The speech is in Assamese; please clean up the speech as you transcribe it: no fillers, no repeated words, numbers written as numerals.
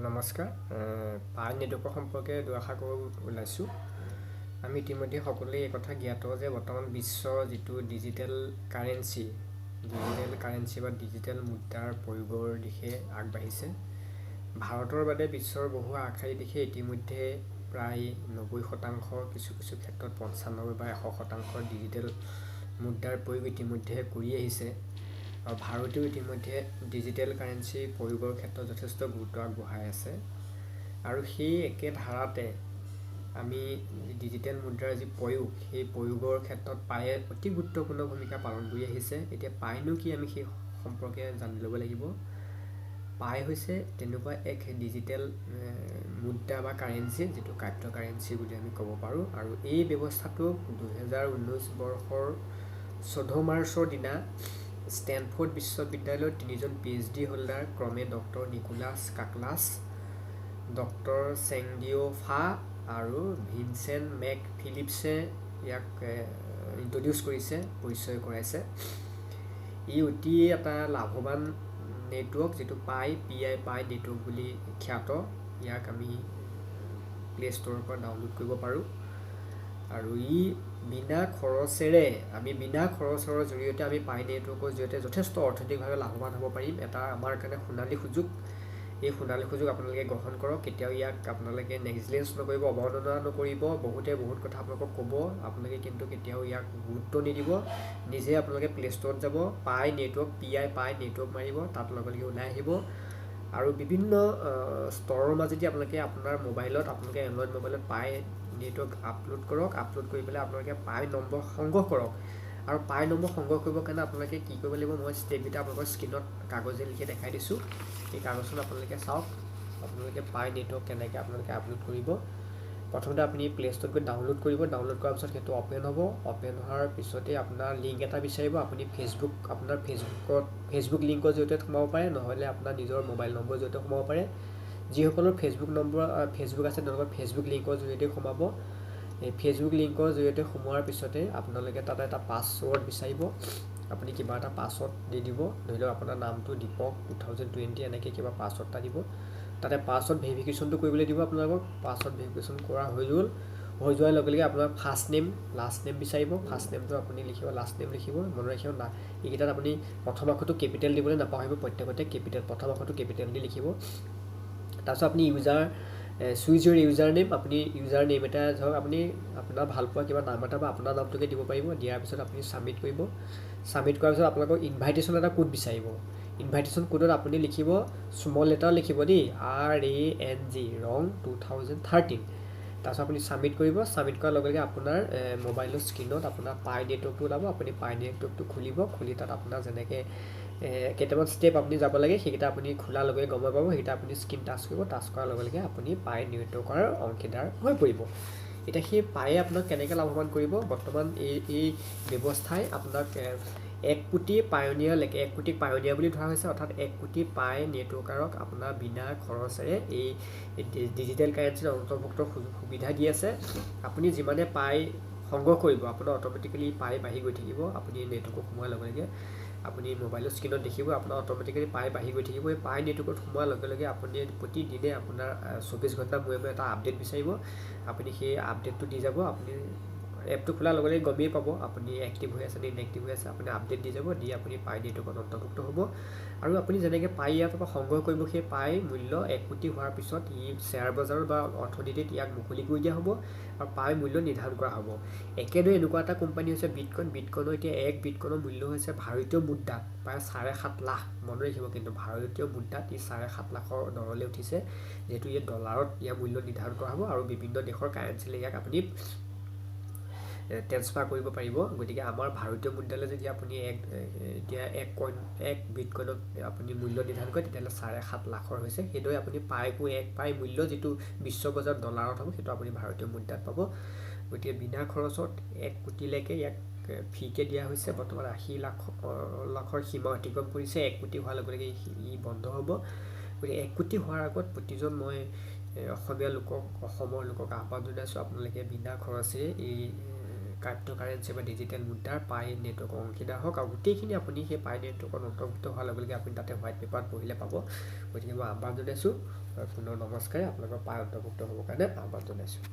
নমস্কাৰ পাই নেটৱৰ্কৰ সম্পৰ্কে দুআষাৰ ক'ব ওলাইছোঁ। আমি ইতিমধ্যে সকলোৱে এই কথা জ্ঞাত যে বৰ্তমান বিশ্বৰ যিটো ডিজিটেল কাৰেঞ্চি বা ডিজিটেল মুদ্ৰাৰ প্ৰয়োগৰ দিশে আগবাঢ়িছে। ভাৰতৰ বাদে বিশ্বৰ বহু আগশাৰী দেশে ইতিমধ্যে প্ৰায় 90%, কিছু কিছু ক্ষেত্ৰত 95 বা 100% ডিজিটেল মুদ্ৰাৰ প্ৰয়োগ ইতিমধ্যে কৰি আহিছে। আৰু ভাৰতেও ইতিমধ্যে ডিজিটেল কাৰেঞ্চি প্ৰয়োগৰ ক্ষেত্ৰত যথেষ্ট গুৰুত্ব আগবঢ়াই আছে। আৰু সেই একে ধাৰাতে আমি ডিজিটেল মুদ্ৰাৰ যি প্ৰয়োগ, সেই প্ৰয়োগৰ ক্ষেত্ৰত পায়ে অতি গুৰুত্বপূৰ্ণ ভূমিকা পালন কৰি আহিছে। এতিয়া পাইনো কি, আমি সেই সম্পৰ্কে জানি ল'ব লাগিব। পাই হৈছে তেনেকুৱা এক ডিজিটেল মুদ্ৰা বা কাৰেঞ্চি, যিটো ক্ৰিপ্টো কাৰেঞ্চি বুলি আমি ক'ব পাৰোঁ। আৰু এই ব্যৱস্থাটো 2019 বৰ্ষৰ 14 মাৰ্চৰ দিনা ষ্টেনফৰ্ড বিশ্ববিদ্যালয়ৰ 3জন PhD হোল্ডাৰ ক্ৰমে ডক্টৰ নিকোলাছ কাকলাছ, ডক্টৰ চেংডিঅ' ফা আৰু ভিনচেণ্ট মেক ফিলিপছে ইয়াক ইন্ট্ৰডিউচ কৰিছে, পৰিচয় কৰাইছে। ই অতি এটা লাভৱান নেটৱৰ্ক, যিটো পাই নেটৱৰ্ক বুলি খ্যাত। ইয়াক আমি প্লে ষ্ট'ৰৰ পৰা ডাউনলোড কৰিব পাৰোঁ। আৰু ই বিনা খৰচৰ জৰিয়তে আমি পাই নেটৱৰ্কৰ জৰিয়তে যথেষ্ট অৰ্থনৈতিকভাৱে লাভৱান হ'ব পাৰিম। এটা আমাৰ কাৰণে সোণালী সুযোগ। এই সোণালী সুযোগ আপোনালোকে গ্ৰহণ কৰক। কেতিয়াও ইয়াক আপোনালোকে নেগলিজেঞ্চ নকৰিব, অৱমাননা নকৰিব। বহুতে বহুত কথা আপোনালোকক ক'ব, আপোনালোকে কিন্তু কেতিয়াও ইয়াক গুৰুত্ব নিদিব। নিজে আপোনালোকে প্লে ষ্ট'ৰত যাব, পাই নেটৱৰ্ক মাৰিব, তাত লগে লগে ওলাই আহিব। আৰু বিভিন্ন স্তৰৰ মাজেদি আপোনালোকে আপোনাৰ মোবাইলত, আপোনালোকে এণ্ড্ৰইড মোবাইলত পাই নেটৱৰ্ক আপলোড কৰক। আপলোড কৰি পেলাই আপোনালোকে পাই নম্বৰ সংগ্ৰহ কৰক। আৰু পাই নম্বৰ সংগ্ৰহ কৰিবৰ কাৰণে আপোনালোকে কি কৰিব লাগিব, মই ষ্টেপকেইটা আপোনালোকৰ স্ক্ৰীণত কাগজে লিখি দেখাই দিছোঁ। এই কাগজখন আপোনালোকে চাওক। আপোনালোকে পাই নেটৱৰ্ক কেনেকৈ আপোনালোকে আপলোড কৰিব। প্ৰথমতে আপুনি প্লে ষ্ট'ৰত গৈ ডাউনলোড কৰিব। ডাউনলোড কৰাৰ পিছত সেইটো অ'পেন হ'ব। অ'পেন হোৱাৰ পিছতে আপোনাৰ লিংক এটা বিচাৰিব। আপুনি ফেচবুক লিংকৰ জৰিয়তে সোমাব পাৰে, নহ'লে আপোনাৰ নিজৰ মোবাইল নম্বৰৰ জৰিয়তে সোমাব পাৰে। যিসকলৰ ফেচবুক আছে, তেওঁলোকৰ ফেচবুক লিংকৰ জৰিয়তে সোমাব। এই ফেচবুক লিংকৰ জৰিয়তে সোমোৱাৰ পিছতে আপোনালোকে তাত এটা পাছৱৰ্ড বিচাৰিব। আপুনি কিবা এটা পাছৱৰ্ড দি দিব। ধৰি লওক আপোনাৰ নামটো দীপক 2020 এনেকৈ কিবা পাছৱৰ্ড এটা দিব। তাতে পাছৱৰ্ড ভেৰিফিকেশ্যনটো কৰিবলৈ দিব আপোনালোকক। পাছৱৰ্ড ভেৰিফিকেশ্যন কৰা হৈ যোৱাৰ লগে লগে আপোনাৰ ফাৰ্ষ্ট নেম, লাষ্ট নেম বিচাৰিব। ফাৰ্ষ্ট নেমটো আপুনি লিখিব, লাষ্ট নেম লিখিব। মনত ৰাখিব না, এইকেইটাত আপুনি প্ৰথম আখৰটো কেপিটেল দিবলৈ নাপাহৰিব। প্ৰত্যেকতে প্ৰথম আখৰটো কেপিটেল দি লিখিব। তাৰপিছত আপুনি চুইজ ইউৰ ইউজাৰ নেম। আপুনি ইউজাৰ নেম এটা ধৰক, আপুনি আপোনাৰ ভালপোৱা কিবা নাম এটা বা আপোনাৰ নামটোকে দিব পাৰিব। দিয়াৰ পিছত আপুনি ছাবমিট কৰিব। ছাবমিট কৰাৰ পিছত আপোনালোকক ইনভাইটেশ্যন এটা কোড বিচাৰিব। ইনভাইটেশ্যন কোডত আপুনি লিখিব, স্মল লেটাৰ লিখিব দেই, RANG, ৰং 2013। তাৰপিছত আপুনি ছাবমিট কৰিব। ছাবমিট কৰাৰ লগে লগে আপোনাৰ মোবাইলৰ স্ক্ৰীণত আপোনাৰ পাই নেটৱৰ্কটো ওলাব। আপুনি পাই নেটৱৰ্কটো খুলি তাত আপোনাৰ যেনেকৈ কেইটামান ষ্টেপ আপুনি যাব লাগে, সেইকেইটা আপুনি খোলাৰ লগে গম পাব। সেইকেইটা আপুনি স্ক্ৰীণ টাচ কৰিব। টাচ কৰাৰ লগে লগে আপুনি পাই নেটৱৰ্কৰ অংশীদাৰ হৈ পৰিব। এতিয়া সেই পায়ে আপোনাক কেনেকৈ লাভৱান কৰিব, বৰ্তমান এই ব্যৱস্থাই আপোনাক 1 কোটি পায়নিয়াৰ বুলি ধৰা হৈছে। অৰ্থাৎ 1 কোটি পাই নেটৱৰ্কাৰক আপোনাৰ বিনা খৰচেৰে এই ডিজিটেল কাৰেঞ্চিৰ অন্তৰ্ভুক্ত সুবিধা দি আছে। আপুনি যিমানে পাই সংগ্ৰহ কৰিব, আপোনাৰ অট'মেটিকেলি পাই বাঢ়ি গৈ থাকিব। আপুনি নেটৱৰ্কত সোমোৱাৰ লগে লগে আপুনি মোবাইলৰ স্ক্ৰীণত দেখিব, আপোনাৰ অট'মেটিকেলি পাই বাঢ়ি গৈ থাকিব। এই পাই নেটৱৰ্কত সোমোৱাৰ লগে লগে আপুনি প্ৰতিদিনে আপোনাৰ 24 ঘণ্টা মূৰে মূৰে এটা আপডেট বিচাৰিব। আপুনি সেই আপডেটটো দি যাব। আপুনি এপটো খোলাৰ লগে লগে গমেই পাব আপুনি এক্টিভ হৈ আছে নে ইনএক্টিভ হৈ আছে। আপুনি আপডেট দি যাব, দি আপুনি পাই নেটৱৰ্কত অন্তৰ্ভুক্ত হ'ব। আৰু আপুনি যেনেকৈ পাই ইয়াৰ পৰা সংগ্ৰহ কৰিব, সেই পাই মূল্য 1 কোটি হোৱাৰ পিছত শ্বেয়াৰ বজাৰ বা অৰ্থনীতিত ইয়াক মুকলি কৰি দিয়া হ'ব আৰু পাই মূল্য নিৰ্ধাৰণ কৰা হ'ব। একেদৰে এনেকুৱা এটা কোম্পানী হৈছে বিটকইন। বিটকইনৰ এতিয়া 1 বিটকইনৰ মূল্য হৈছে ভাৰতীয় মুদ্ৰাত প্ৰায় 7.5 লাখ। মনত ৰাখিব কিন্তু, ভাৰতীয় মুদ্ৰাত 7.5 লাখৰ দৰলৈ উঠিছে। যিহেতু ইয়াত ডলাৰত ইয়াৰ মূল্য নিৰ্ধাৰণ কৰা হ'ব আৰু বিভিন্ন দেশৰ কাৰেঞ্চিলৈ ইয়াক আপুনি ট্ৰেন্সফাৰ কৰিব পাৰিব। গতিকে আমাৰ ভাৰতীয় মুদ্ৰালৈ যদি আপুনি এক বিটকইনত আপুনি মূল্য নিৰ্ধাৰণ কৰে, তেতিয়াহ'লে 7.5 লাখৰ হৈছে। সেইদৰে আপুনি পাই মূল্য যিটো বিশ্ব বজাৰত ডলাৰত হ'ব, সেইটো আপুনি ভাৰতীয় মুদ্ৰাত পাব। গতিকে বিনা খৰচত 1 কোটিলৈকে ইয়াক ফ্ৰীকৈ দিয়া হৈছে। বৰ্তমান 80 লাখৰ সীমা অতিক্ৰম কৰিছে। 1 কোটি হোৱাৰ লগে লগে ই বন্ধ হ'ব। গতিকে 1 কোটি হোৱাৰ আগত প্ৰতিজন মই অসমৰ লোকক আহ্বান জনাইছোঁ, আপোনালোকে বিনা খৰচেৰে এই ক্ৰিপ্টোকাৰেঞ্চি বা ডিজিটেল মুদ্ৰাৰ পাই নেটৱৰ্কৰ অংশীদাৰ হওক আৰু গোটেইখিনি আপুনি সেই পাই নেটৱৰ্কত অন্তৰ্ভুক্ত হোৱাৰ লগে লগে আপুনি তাতে হোৱাইট পেপাৰত পঢ়িলে পাব গতিকে মই আহ্বান জনাইছোঁ পুনৰ নমস্কাৰ আপোনালোকৰ পাই অন্তৰ্ভুক্ত হ'বৰ কাৰণে আহ্বান জনাইছোঁ